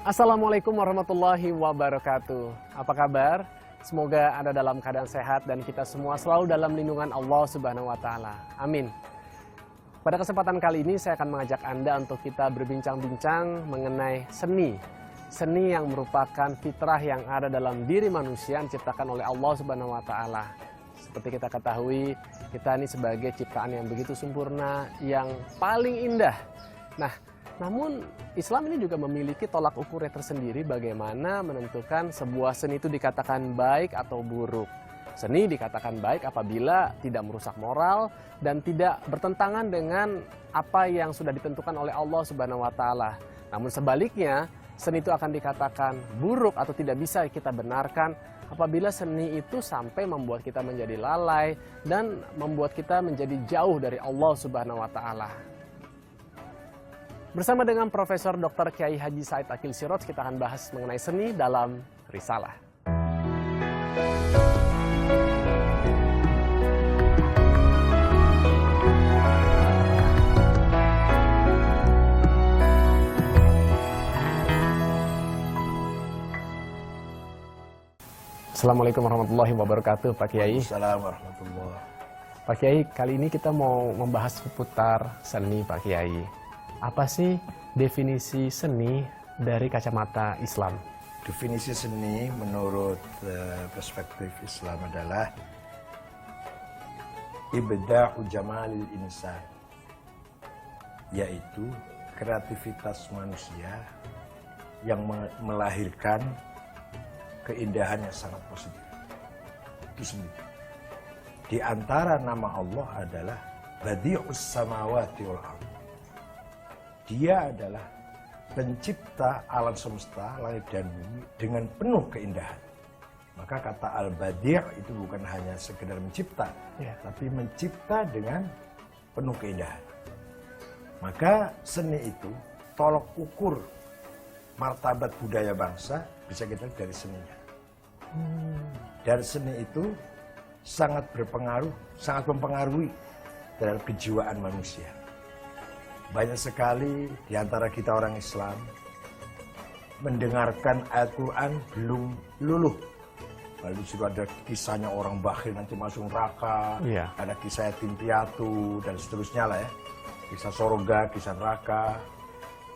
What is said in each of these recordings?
Assalamualaikum warahmatullahi wabarakatuh. Apa kabar? Semoga Anda dalam keadaan sehat dan kita semua selalu dalam lindungan Allah Subhanahu wa taala. Amin. Pada kesempatan kali ini saya akan mengajak Anda untuk kita berbincang-bincang mengenai seni. Seni yang merupakan fitrah yang ada dalam diri manusia yang diciptakan oleh Allah Subhanahu wa taala. Seperti kita ketahui, kita ini sebagai ciptaan yang begitu sempurna, yang paling indah. Namun Islam ini juga memiliki tolak ukurnya tersendiri bagaimana menentukan sebuah seni itu dikatakan baik atau buruk. Seni dikatakan baik apabila tidak merusak moral dan tidak bertentangan dengan apa yang sudah ditentukan oleh Allah Subhanahu wa taala. Namun sebaliknya, seni itu akan dikatakan buruk atau tidak bisa kita benarkan apabila seni itu sampai membuat kita menjadi lalai dan membuat kita menjadi jauh dari Allah Subhanahu wa taala. Bersama dengan Profesor Dr. Kiai Haji Said Akil Siroj, kita akan bahas mengenai seni dalam Risalah. Assalamualaikum warahmatullahi wabarakatuh, Pak Kiai. Assalamualaikum warahmatullahi. Pak Kiai, kali ini kita mau membahas seputar seni, Pak Kiai. Apa sih definisi seni dari kacamata Islam? Definisi seni menurut perspektif Islam adalah ibda'u jamalil insan, yaitu kreativitas manusia yang melahirkan keindahan yang sangat positif. Itu seni. Di antara nama Allah adalah Badi'us Samawati wal Ardh. Dia adalah pencipta alam semesta, langit dan bumi dengan penuh keindahan. Maka kata Al-Badi' itu bukan hanya sekedar mencipta, tapi mencipta dengan penuh keindahan. Maka seni itu tolok ukur martabat budaya bangsa bisa kita lihat dari seninya. Dan seni itu sangat berpengaruh, sangat mempengaruhi terhadap kejiwaan manusia. Banyak sekali di antara kita orang Islam mendengarkan ayat Quran belum luluh. Lalu sudah ada kisahnya orang bakhil nanti masuk neraka, ada kisah yatim piatu dan seterusnya lah ya. Kisah sorga, kisah neraka.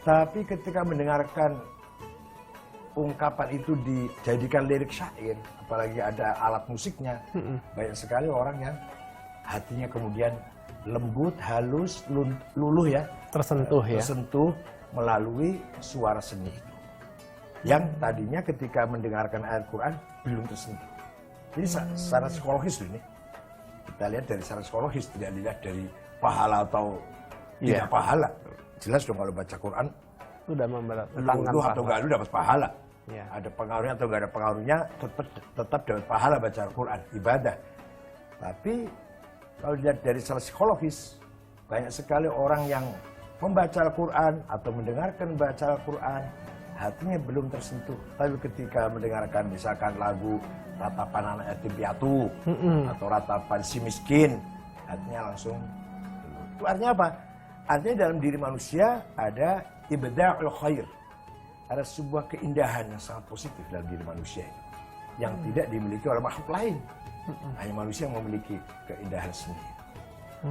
Tapi ketika mendengarkan ungkapan itu dijadikan lirik syair, apalagi ada alat musiknya, banyak sekali orang yang hatinya kemudian lembut, halus, luluh ya, tersentuh melalui suara seni itu. Yang tadinya ketika mendengarkan ayat Quran belum tersentuh. Jadi secara psikologis ini, kita lihat dari secara psikologis, tidak dilihat dari pahala atau tidak pahala. Jelas dong kalau baca Quran, sudah membatangkan lu atau enggak lu dapat pahala. Ya. Ada pengaruhnya atau enggak ada pengaruhnya, tetap dapat pahala baca Quran, ibadah. Tapi kalau dilihat dari secara psikologis, banyak sekali orang yang membaca Al-Quran atau mendengarkan baca Al-Quran, hatinya belum tersentuh. Tapi ketika mendengarkan misalkan lagu ratapan anak yatim piatu atau ratapan si miskin, hatinya langsung. Itu artinya apa? Artinya dalam diri manusia ada ibda'ul khair. Ada sebuah keindahan yang sangat positif dalam diri manusia ini, yang tidak dimiliki oleh makhluk lain. Hanya manusia yang memiliki keindahan seni.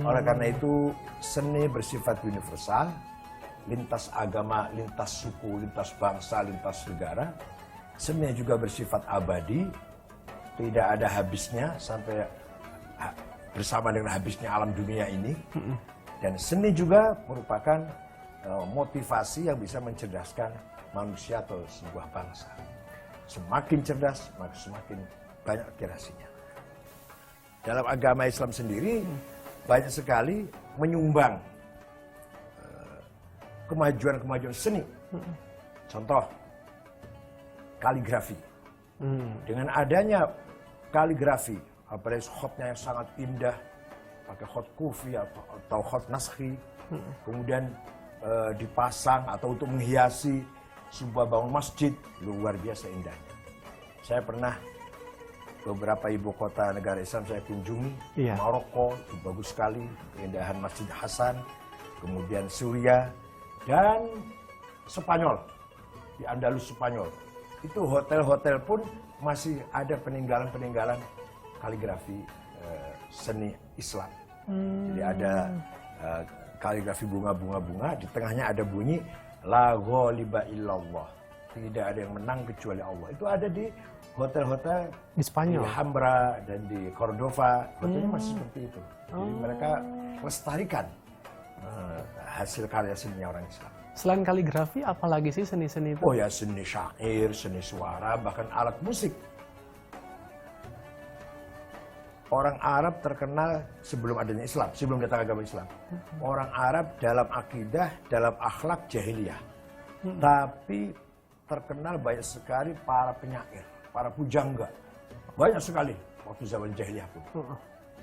Oleh karena itu, seni bersifat universal, lintas agama, lintas suku, lintas bangsa, lintas negara. Seni juga bersifat abadi, tidak ada habisnya sampai bersama dengan habisnya alam dunia ini. Dan seni juga merupakan motivasi yang bisa mencerdaskan manusia atau sebuah bangsa. Semakin cerdas, maka semakin banyak kreasinya. Dalam agama Islam sendiri banyak sekali menyumbang kemajuan-kemajuan seni. Contoh, kaligrafi. Dengan adanya kaligrafi, apalagi khotnya yang sangat indah, pakai khot kufi atau khot naskhi, kemudian dipasang atau untuk menghiasi sebuah bangunan masjid, luar biasa indahnya. Saya pernah beberapa ibu kota negara Islam saya kunjungi, Maroko, itu bagus sekali, keindahan Masjid Hasan, kemudian Suriah, dan Spanyol. di Andalus Spanyol. Itu hotel-hotel pun masih ada peninggalan-peninggalan kaligrafi seni Islam. Jadi ada kaligrafi bunga-bunga, di tengahnya ada bunyi La ghaliba illallah. Tidak ada yang menang kecuali Allah. Itu ada di hotel-hotel Di Spanyol. di Hambra dan di Cordova. Hotelnya masih seperti itu. Jadi mereka melestarikan hasil karya seninya orang Islam. Selain kaligrafi, apalagi sih seni-seni itu? Oh ya, seni syair, seni suara, bahkan alat musik. Orang Arab terkenal sebelum adanya Islam, sebelum datang agama Islam. Orang Arab dalam akidah, dalam akhlak jahiliyah. Tapi terkenal banyak sekali para penyair, para pujangga. Banyak sekali waktu zaman jahiliyah pun.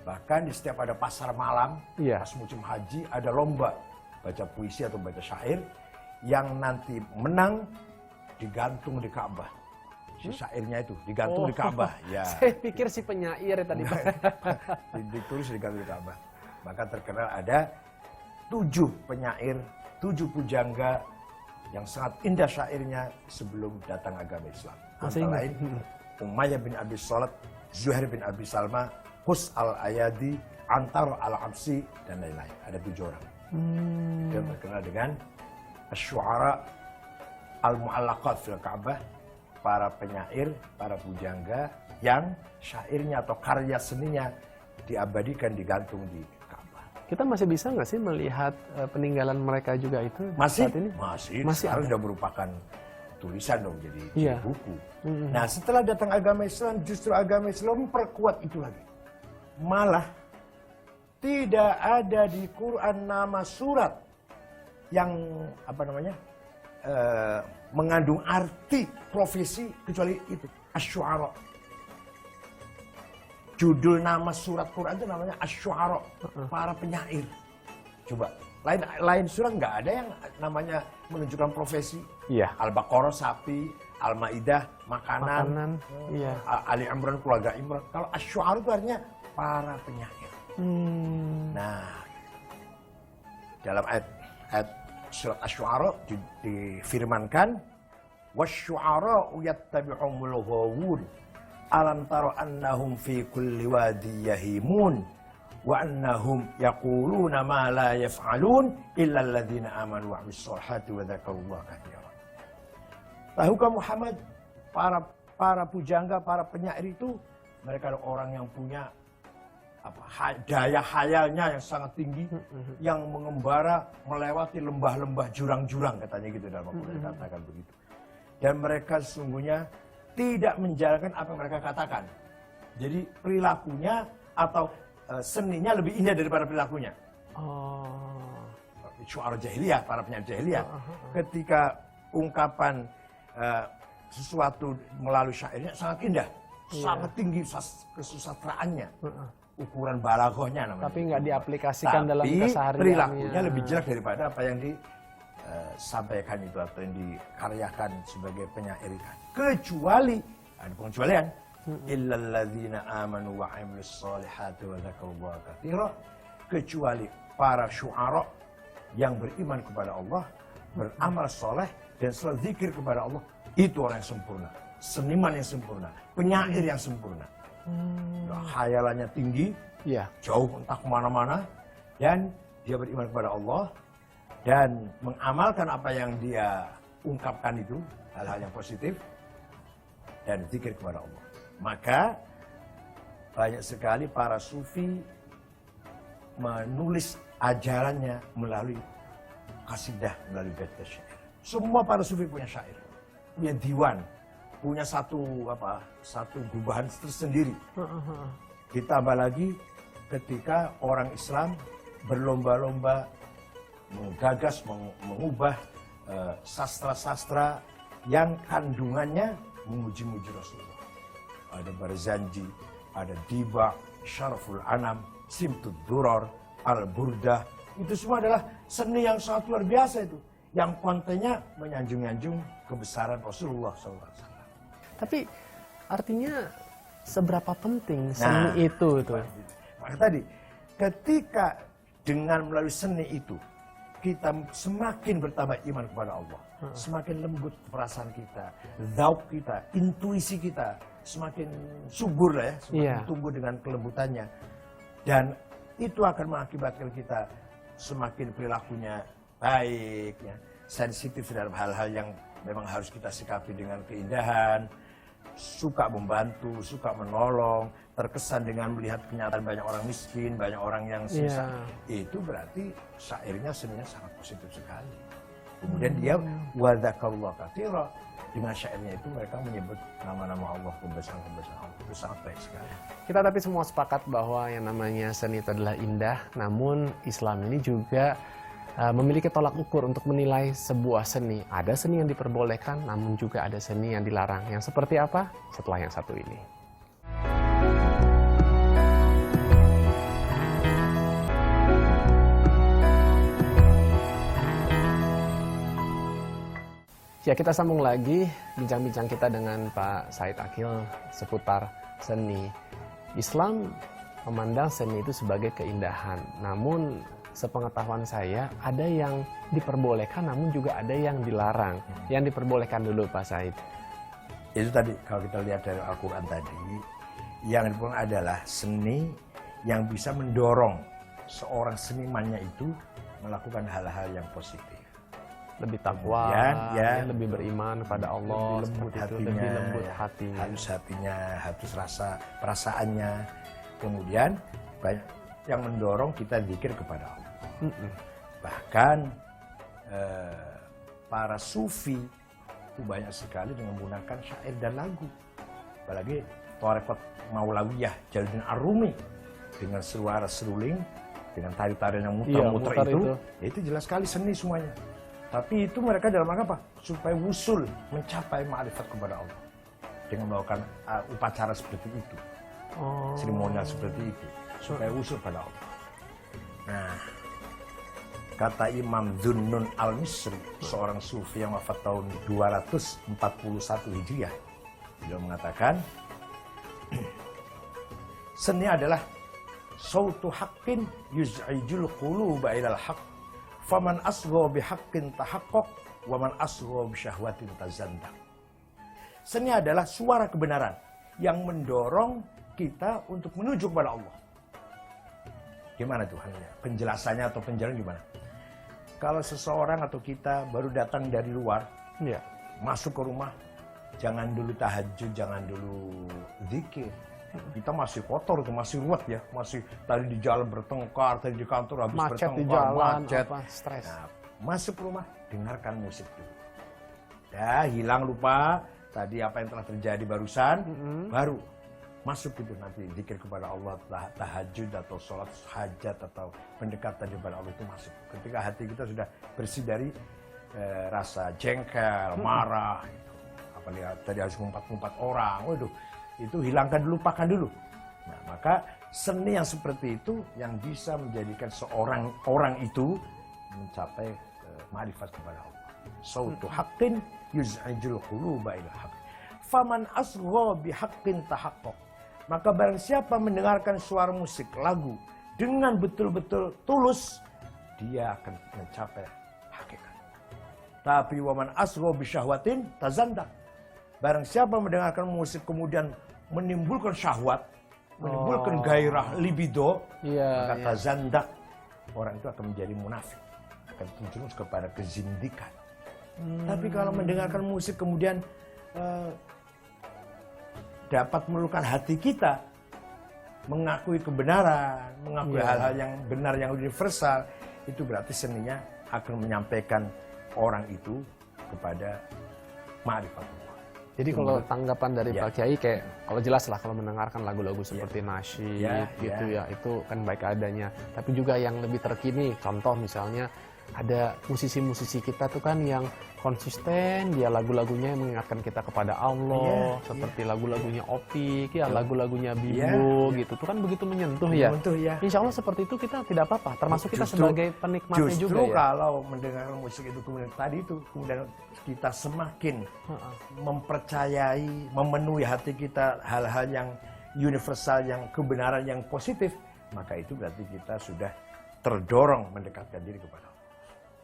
Bahkan di setiap ada pasar malam, pas musim haji, ada lomba baca puisi atau baca syair yang nanti menang digantung di Ka'bah. Si syairnya itu digantung di Ka'bah. Ya. Saya pikir si penyair tadi. Ditulis digantung di Ka'bah. Maka terkenal ada 7 penyair, 7 pujangga yang sangat indah syairnya sebelum datang agama Islam. Antara lain Umayyah bin Abi Salat, Zuhair bin Abi Salma, Hus al-Ayadi, Antar al-Absi, dan lain-lain. Ada 7 orang. Dia terkenal dengan Asy-Syu'ara al-Mu'allaqat fil Ka'bah, para penyair, para pujangga yang syairnya atau karya seninya diabadikan, digantung di Ka'bah. Kita masih bisa nggak sih melihat peninggalan mereka juga itu Masih? saat ini? Masih. Sekarang sudah merupakan tulisan dong, jadi buku. Nah, setelah datang agama Islam, justru agama Islam memperkuat itu lagi. Malah tidak ada di Quran nama surat yang mengandung arti profesi kecuali itu, Asy-Syu'ara. Judul nama surat Quran itu namanya Asy-Syu'ara, para penyair. Coba, lain surat nggak ada yang namanya menunjukkan profesi. Iya. Al-Baqarah sapi, Al-Maidah makanan, iya. Ali Imran keluarga Imran. Kalau Asy-Syu'ara itu artinya para penyair. Nah, dalam ayat surat Asy-Syu'ara difirmankan, wasyu'ara'u yattabi'umul ghawun alam tara annahum fi kulli wadi yahimun wa annahum yaquluna ma la yaf'alun illa alladhina amanu wa 'amilus shalihati wa dzakarullaha katsiran. Tahukah Muhammad, para pujangga, para penyair itu mereka adalah orang yang punya daya khayalnya yang sangat tinggi, yang mengembara melewati lembah-lembah, jurang-jurang, katanya gitu dalam Al-Quran, dikatakan begitu. Dan mereka sesungguhnya tidak menjalankan apa yang mereka katakan. Jadi perilakunya atau seninya lebih indah daripada perilakunya. Syu'ara jahiliyah, para penyair jahiliyah, ketika ungkapan sesuatu melalui syairnya sangat indah, sangat tinggi kesusastraannya. Ukuran balaghahnya namanya. Tapi nggak diaplikasikan dalam kesehariannya. Perilakunya lebih jelek daripada apa yang disampaikan itu atau yang dikaryakan sebagai penyair. Kecuali ada pengecualian. Illal ladzina amanu wa 'amilus shalihati wa dzakarullaha katsira. Kecuali para syu'ara yang beriman kepada Allah, beramal soleh dan selalu zikir kepada Allah. Itu orang yang sempurna, seniman yang sempurna, penyair yang sempurna. Khayalannya tinggi, jauh entah kemana-mana, dan dia beriman kepada Allah dan mengamalkan apa yang dia ungkapkan itu, hal-hal yang positif, dan zikir kepada Allah. Maka banyak sekali para sufi menulis ajarannya melalui qasidah, melalui bait syair. Semua para sufi punya syair, punya diwan, punya satu gubahan tersendiri. Ditambah lagi ketika orang Islam berlomba-lomba menggagas, mengubah sastra-sastra yang kandungannya memuji-muji Rasulullah. Ada Barzanji, ada Diba, Syaraful Anam, Simtud Duror, Al-Burdah. Itu semua adalah seni yang sangat luar biasa itu, yang kontennya menyanjung-nyanjung kebesaran Rasulullah SAW. Tapi artinya seberapa penting seni itu? Maka tadi, ketika dengan melalui seni itu kita semakin bertambah iman kepada Allah, semakin lembut perasaan kita, dzauq kita, intuisi kita semakin subur lah ya, semakin tumbuh dengan kelembutannya. Dan itu akan mengakibatkan kita semakin perilakunya baik, ya, sensitif dalam hal-hal yang memang harus kita sikapi dengan keindahan, suka membantu, suka menolong, terkesan dengan melihat kenyataan banyak orang miskin, banyak orang yang susah. Itu berarti syairnya, seninya sangat positif sekali. Kemudian dia wadzakarullah katsira, dengan syairnya itu mereka menyebut nama-nama Allah, pembesaran-pembesaran Allah. Itu sangat baik sekali. Kita tapi semua sepakat bahwa yang namanya seni itu adalah indah, namun Islam ini juga memiliki tolak ukur untuk menilai sebuah seni. Ada seni yang diperbolehkan, namun juga ada seni yang dilarang. Yang seperti apa? Setelah yang satu ini. Ya, kita sambung lagi bincang-bincang kita dengan Pak Said Aqil seputar seni. Islam memandang seni itu sebagai keindahan, namun sepengetahuan saya ada yang diperbolehkan namun juga ada yang dilarang. Yang diperbolehkan dulu Pak Said. Itu tadi kalau kita lihat dari Al-Quran tadi, yang diperbolehkan adalah seni yang bisa mendorong seorang senimannya itu melakukan hal-hal yang positif. Lebih takwa, ya, lebih beriman kepada Allah, lebih lembut hatinya, lebih lembut hatinya, halus hatinya, halus perasaannya. Kemudian banyak yang mendorong kita zikir kepada Allah. Bahkan para sufi itu banyak sekali dengan menggunakan syair dan lagu. Apalagi Tharekat Maulawiyah Jalaluddin Ar-Rumi dengan suara seruling, dengan tari-tarian yang muter-muter itu jelas sekali seni semuanya. Tapi itu mereka dalam rangka apa? Supaya wusul, mencapai ma'rifat kepada Allah. Dengan melakukan upacara seperti itu. Seremonial seperti itu. Supaya wusul pada Allah. Nah, kata Imam Dhunnun Al-Misri, seorang sufi yang wafat tahun 241 Hijriah. Beliau mengatakan, seni adalah sautu haqqin yuz'ijul quluba ilal haqq. Faman asgha bihaqqin tahaqqaq wa man asgha bisyahwatin tazandaq. Seni adalah suara kebenaran yang mendorong kita untuk menuju kepada Allah. Gimana Tuhannya? Penjelasannya atau penjelasan gimana? Kalau seseorang atau kita baru datang dari luar, masuk ke rumah, jangan dulu tahajud, jangan dulu zikir. Kita masih kotor, itu masih ruwet ya, masih tadi di jalan bertengkar, tadi di kantor habis macet bertengkar, di jalan, macet, stres. Nah, masuk rumah, dengarkan musik dulu. Ya, hilang lupa tadi apa yang telah terjadi barusan, baru masuk itu nanti zikir kepada Allah, tahajud atau sholat hajat atau pendekatan kepada Allah itu masuk. Ketika hati kita sudah bersih dari rasa jengkel, marah, apalagi tadi harus ngumpat-ngumpat orang, waduh, itu hilangkan dulu, lupakan dulu. Nah, maka seni yang seperti itu yang bisa menjadikan seorang orang itu mencapai ma'rifat kepada Allah. Sautu haqqin yuz'ijul quluba ila haqq. Faman asgha bihaqqin tahaqqaq. Maka barang siapa mendengarkan suara musik, lagu dengan betul-betul tulus, dia akan mencapai hakikat. Tapi waman asgha bisyahwatin tazandaq. Barang siapa mendengarkan musik kemudian menimbulkan syahwat, menimbulkan gairah libido, maka tazandak, orang itu akan menjadi munafik, akan terjerumus kepada kezindikan. Tapi kalau mendengarkan musik kemudian dapat meluluhkan hati kita, mengakui kebenaran, mengakui hal-hal yang benar, yang universal, itu berarti seninya akan menyampaikan orang itu kepada ma'rifat. Jadi kalau tanggapan dari Pak Kiai kayak kalau jelas lah kalau mendengarkan lagu-lagu seperti nasyid gitu ya itu kan baik adanya. Tapi juga yang lebih terkini, contoh misalnya ada musisi-musisi kita tuh kan yang konsisten, dia lagu-lagunya mengingatkan kita kepada Allah, seperti lagu-lagunya Opik, ya lagu-lagunya Bimbo gitu, tuh kan begitu menyentuh ya. Insya Allah seperti itu kita tidak apa-apa, termasuk kita sebagai penikmatnya juga ya. Justru kalau mendengarkan musik itu kemudian tadi itu kemudian kita semakin mempercayai, memenuhi hati kita hal-hal yang universal, yang kebenaran, yang positif, maka itu berarti kita sudah terdorong mendekatkan diri kepada Allah.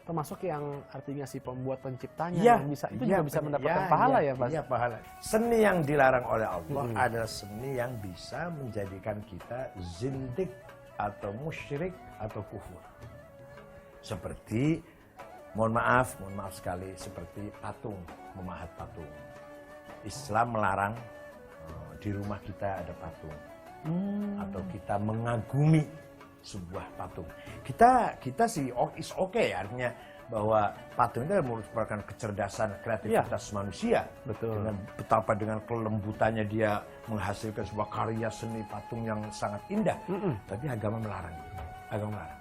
termasuk yang artinya si pembuat penciptanya Iya, yang bisa itu iya, juga bisa mendapatkan iya, pahala iya, ya Pak. Iya, pahala. Seni yang dilarang oleh Allah adalah seni yang bisa menjadikan kita zindik atau musyrik atau kufur. Seperti mohon maaf sekali, seperti patung, memahat patung. Islam melarang di rumah kita ada patung. Atau kita mengagumi sebuah patung. Kita sih is okay, artinya bahwa patung itu merupakan kecerdasan kreativitas manusia. Betul. Dengan betapa dengan kelembutannya dia menghasilkan sebuah karya seni patung yang sangat indah. Tapi agama melarang. Agama melarang.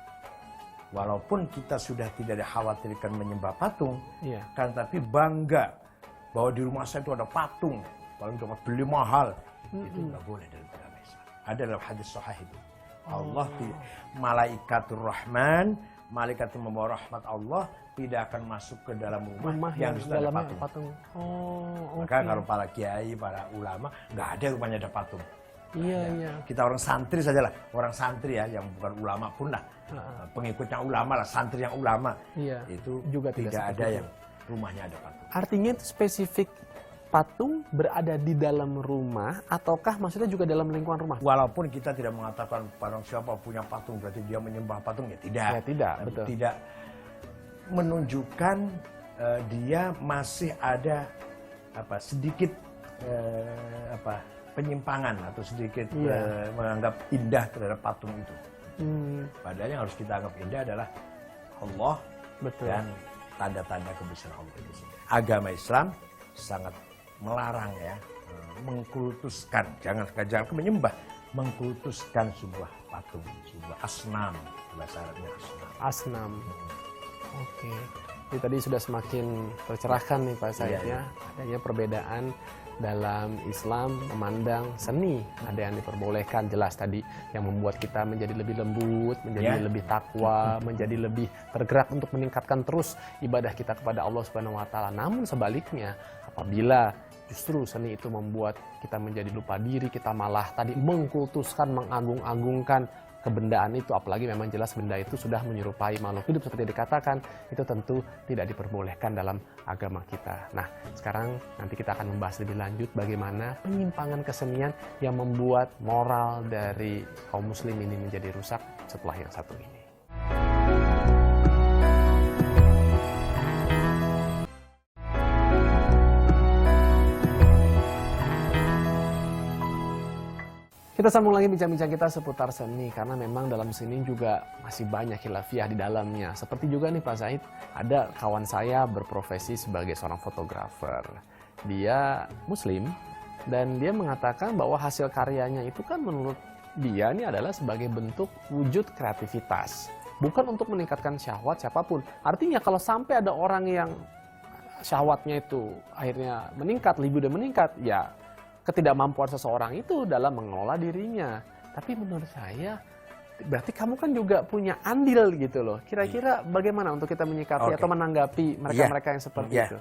Walaupun kita sudah tidak dikhawatirkan menyembah patung, kan tapi bangga bahwa di rumah saya itu ada patung, paling dapat beli mahal, itu nggak boleh dalam agama Islam. Ada dalam hadis sahih itu. Allah, malaikatur Rahman, malaikat yang membawa rahmat Allah tidak akan masuk ke dalam rumah yang di dalamnya patung. Maka kalau para kiai, para ulama, nggak ada rumahnya ada patung. Iya. Kita orang santri sajalah, orang santri ya, yang bukan ulama pun lah, pengikutnya ulama lah, santri yang ulama, itu juga tidak ada yang rumahnya ada patung. Artinya itu spesifik patung berada di dalam rumah, ataukah maksudnya juga dalam lingkungan rumah? Walaupun kita tidak mengatakan barang siapa punya patung berarti dia menyembah patung, ya tidak. Ya tidak, betul. Tidak menunjukkan dia masih ada sedikit penyimpangan atau sedikit menganggap indah terhadap patung itu. Padahal yang harus kita anggap indah adalah Allah dan tanda-tanda kebesaran Allah itu sendiri. Agama Islam sangat melarang ya, mengkultuskan, jangan menyembah, mengkultuskan sebuah patung, sebuah asnam, bahasa Arabnya asnam. Oke. Jadi tadi sudah semakin tercerahkan nih Pak Said ya, adanya perbedaan dalam Islam memandang seni. Ada yang diperbolehkan jelas tadi, yang membuat kita menjadi lebih lembut, menjadi lebih takwa, menjadi lebih tergerak untuk meningkatkan terus ibadah kita kepada Allah Subhanahu wa taala. Namun sebaliknya, apabila justru seni itu membuat kita menjadi lupa diri, kita malah tadi mengkultuskan, mengagung-agungkan kebendaan itu, apalagi memang jelas benda itu sudah menyerupai makhluk hidup seperti dikatakan, itu tentu tidak diperbolehkan dalam agama kita. Nah, sekarang nanti kita akan membahas lebih lanjut bagaimana penyimpangan kesenian yang membuat moral dari kaum muslim ini menjadi rusak setelah yang satu ini. Kita sambung lagi bincang-bincang kita seputar seni, karena memang dalam seni juga masih banyak khilafiyah di dalamnya. Seperti juga nih Pak Said, ada kawan saya berprofesi sebagai seorang fotografer. Dia muslim dan dia mengatakan bahwa hasil karyanya itu kan menurut dia ini adalah sebagai bentuk wujud kreativitas. Bukan untuk meningkatkan syahwat siapapun. Artinya kalau sampai ada orang yang syahwatnya itu akhirnya meningkat, libido meningkat, ya ketidakmampuan seseorang itu dalam mengelola dirinya. Tapi menurut saya, berarti kamu kan juga punya andil gitu loh. Kira-kira bagaimana untuk kita menyikapi atau menanggapi mereka-mereka yang seperti itu?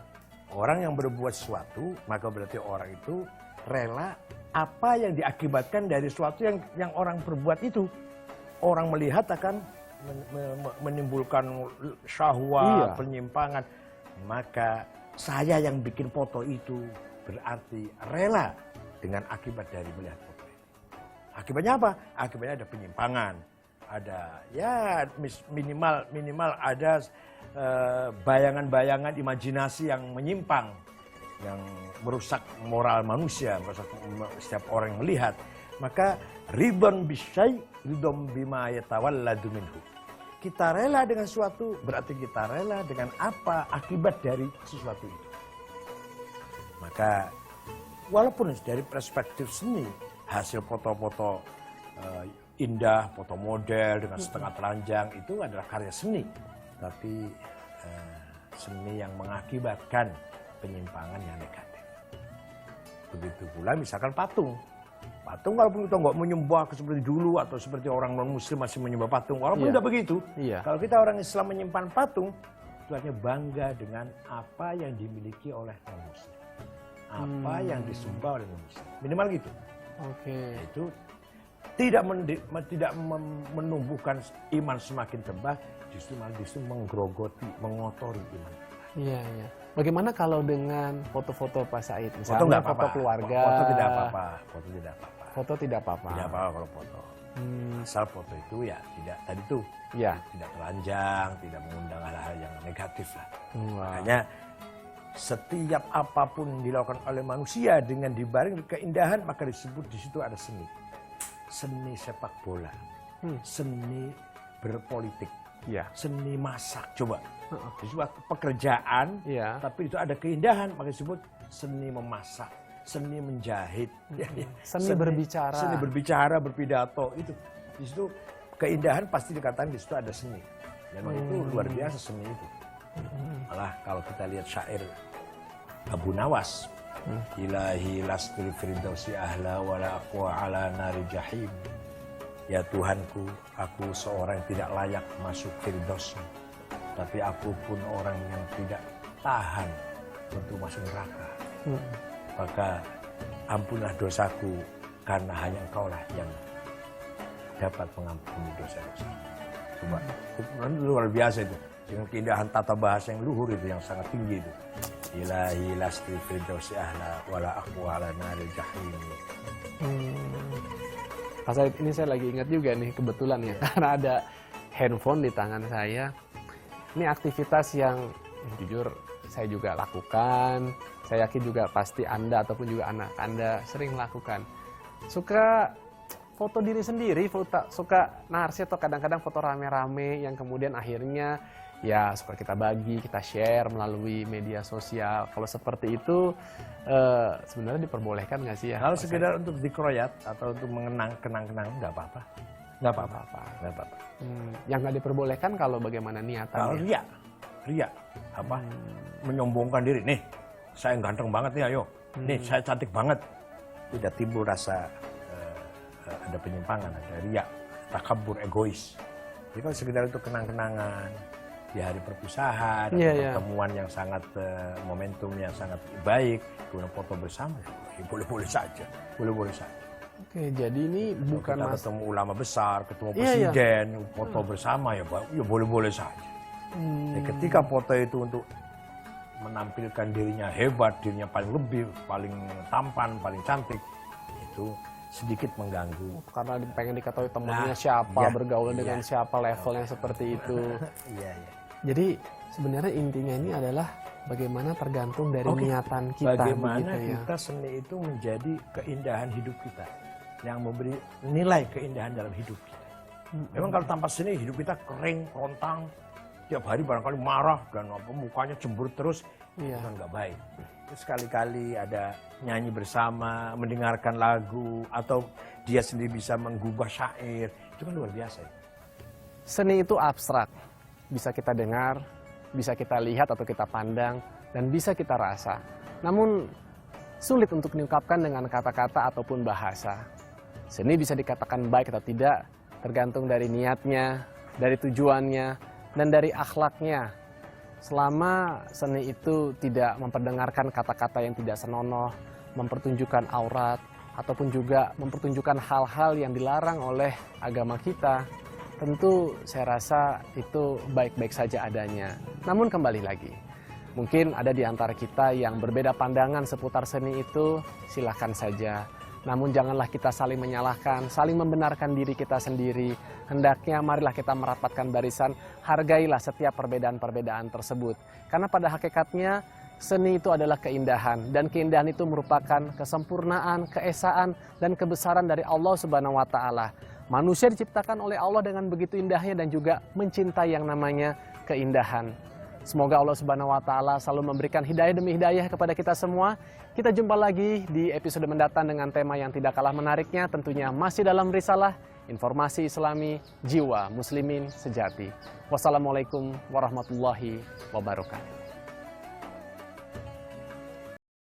Orang yang berbuat sesuatu, maka berarti orang itu rela apa yang diakibatkan dari sesuatu yang orang perbuat itu. Orang melihat akan menimbulkan syahwat, penyimpangan. Maka saya yang bikin foto itu berarti rela dengan akibat dari melihat foto itu. Akibatnya apa? Akibatnya ada penyimpangan, ada minimal ada bayangan-bayangan imajinasi yang menyimpang, yang merusak moral manusia, merusak setiap orang yang melihat. Maka ridon bisyai, ridon bima yatawalladu minhu. Kita rela dengan sesuatu, berarti kita rela dengan apa akibat dari sesuatu itu. Maka walaupun dari perspektif seni, hasil foto-foto indah, foto model dengan setengah telanjang itu adalah karya seni. Tapi seni yang mengakibatkan penyimpangan yang negatif. Begitu pula misalkan patung. Patung walaupun kita nggak menyembah seperti dulu atau seperti orang non-muslim masih menyembah patung. Walaupun tidak begitu. Kalau kita orang Islam menyimpan patung, itu artinya bangga dengan apa yang dimiliki oleh non-muslim. Apa yang disembah oleh non-muslim. Minimal gitu. Itu tidak menumbuhkan iman semakin tebal, justru menggerogoti, mengotori iman. Iya, iya. Bagaimana kalau dengan foto-foto Pak Said? Foto Misalnya nggak foto apa-apa. keluarga. Foto tidak apa-apa. Foto tidak apa-apa. Foto tidak apa-apa. Tidak apa-apa kalau foto. Asal foto itu ya tidak tadi tuh Ya. tidak telanjang, tidak mengundang hal-hal yang negatif lah. Wah. Makanya setiap apapun dilakukan oleh manusia dengan dibaring keindahan maka disebut di situ ada seni. Seni sepak bola, seni berpolitik, Ya. seni masak. Coba disebut pekerjaan, Iya. tapi itu ada keindahan maka disebut seni memasak, seni menjahit, Seni berbicara. seni berbicara, berpidato itu. Di situ keindahan pasti dikatakan di situ ada seni. Memang itu luar biasa seni itu. Malah kalau kita lihat syair Abu Nawas, Ilahi lastul firdausi ahla wala aqwa ala nari jahim. Ya Tuhanku, aku seorang yang tidak layak masuk firdaus, tapi aku pun orang yang tidak tahan untuk masuk neraka. Maka ampunlah dosaku karena hanya Engkaulah yang dapat mengampuni dosa-dosa. Coba, itu luar biasa itu. Dengan keindahan tata bahasa yang luhur itu, yang sangat tinggi itu. Ilahi lasti firdausi ahla wala aqwa ala naril jahim. Pak Said, ini saya lagi ingat juga nih kebetulan ya, karena ada handphone di tangan saya. Ini aktivitas yang jujur saya juga lakukan. Saya yakin juga pasti Anda ataupun juga anak Anda sering lakukan. Suka foto diri sendiri, suka narsi atau kadang-kadang foto rame-rame yang kemudian akhirnya ya suka kita bagi, kita share melalui media sosial. Kalau seperti itu sebenarnya diperbolehkan nggak sih ya? Kalau sekedar untuk dikroyat atau untuk kenang-kenang nggak apa-apa. Nggak apa-apa. Nggak apa-apa. Yang nggak diperbolehkan kalau bagaimana Kalau niatannya? ria, apa? Menyombongkan diri. Nih, saya ganteng banget nih, ayo. Nih, saya cantik banget. Tidak timbul rasa ada penyimpangan, ada ria, takabur, egois. Jadi kalau sekedar untuk kenang-kenangan di hari perpisahan, pertemuan yang sangat momentum yang sangat baik, kemudian foto bersama, ya boleh-boleh saja, boleh-boleh saja. Oke, jadi ini bukan kita ketemu ulama besar, ketemu presiden, foto bersama ya boleh-boleh saja. Ya, ketika foto itu untuk menampilkan dirinya hebat, dirinya paling lebih, paling tampan, paling cantik, itu sedikit mengganggu. Karena pengen diketahui temannya siapa, bergaul dengan siapa, levelnya seperti itu. Iya. Jadi sebenarnya intinya ini adalah bagaimana tergantung dari niatan kita. Bagaimana begitu ya. kita seni itu menjadi keindahan hidup kita, yang memberi nilai keindahan dalam hidup kita. Memang kalau tanpa seni hidup kita kering, kontang, tiap hari barangkali marah dan mukanya cemberut terus, itu kan nggak baik. Terus sekali-kali ada nyanyi bersama, mendengarkan lagu, atau dia sendiri bisa menggubah syair, itu kan luar biasa. Seni itu abstrak, bisa kita dengar, bisa kita lihat atau kita pandang, dan bisa kita rasa. Namun sulit untuk diungkapkan dengan kata-kata ataupun bahasa. Seni bisa dikatakan baik atau tidak, tergantung dari niatnya, dari tujuannya, dan dari akhlaknya. Selama seni itu tidak memperdengarkan kata-kata yang tidak senonoh, mempertunjukkan aurat, ataupun juga mempertunjukkan hal-hal yang dilarang oleh agama kita, tentu saya rasa itu baik-baik saja adanya. Namun kembali lagi, mungkin ada di antara kita yang berbeda pandangan seputar seni itu, silahkan saja. Namun janganlah kita saling menyalahkan, saling membenarkan diri kita sendiri. Hendaknya marilah kita merapatkan barisan, hargailah setiap perbedaan-perbedaan tersebut. Karena pada hakikatnya seni itu adalah keindahan, dan keindahan itu merupakan kesempurnaan, keesaan, dan kebesaran dari Allah Subhanahu wa Ta'ala. Manusia diciptakan oleh Allah dengan begitu indahnya dan juga mencintai yang namanya keindahan. Semoga Allah Subhanahu wa Ta'ala selalu memberikan hidayah demi hidayah kepada kita semua. Kita jumpa lagi di episode mendatang dengan tema yang tidak kalah menariknya, tentunya masih dalam risalah Informasi Islami Jiwa Muslimin Sejati. Wassalamualaikum warahmatullahi wabarakatuh.